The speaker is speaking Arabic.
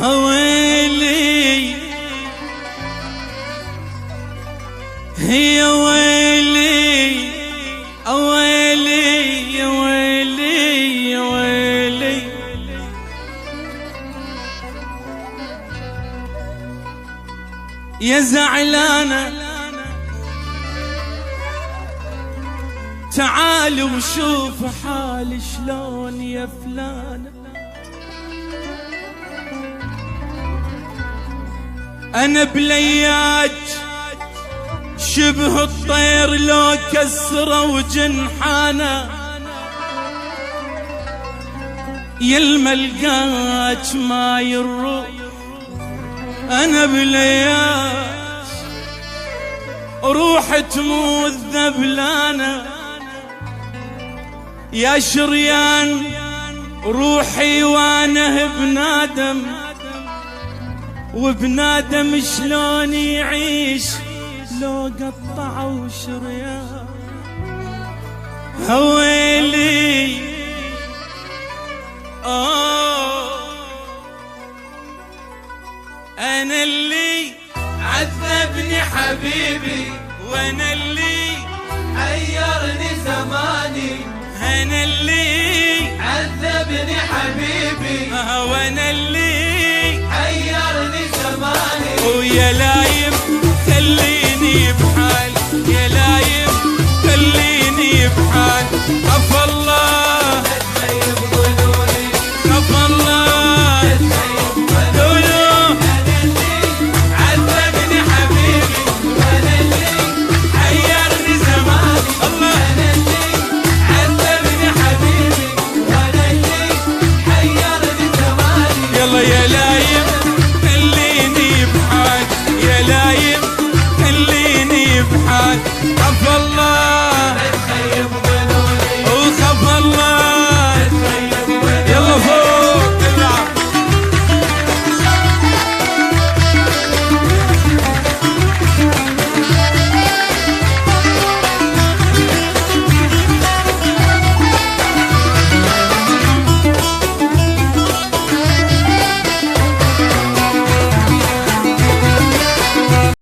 ويلي يا ويلي ويلي يا ويلي يا ويلي يا زعلانة تعالي وشوف حالي شلون يا فلانة. أنا بلياج شبه الطير لو كسره وجنحانه، يلملقاك ما يروح. أنا بلياج روح تموت ذبلانة، يا شريان روحي وانه بنادم، وبنادم شلون يعيش لو قطعوا شريان. هويلي أنا اللي عذبني حبيبي، وأنا اللي حيرني زماني. أنا اللي عذبني حبيبي، وأنا اللي حيرني زماني. ويا لايم خليني بحال، يا لايم خليني بحال. عفا الله عفا الله قولوا أنا اللي عذبني حبيبي، وأنا اللي حيرني زماني. الله أنا اللي عذبني حبيبي، وأنا اللي حيرني زماني. يلا يا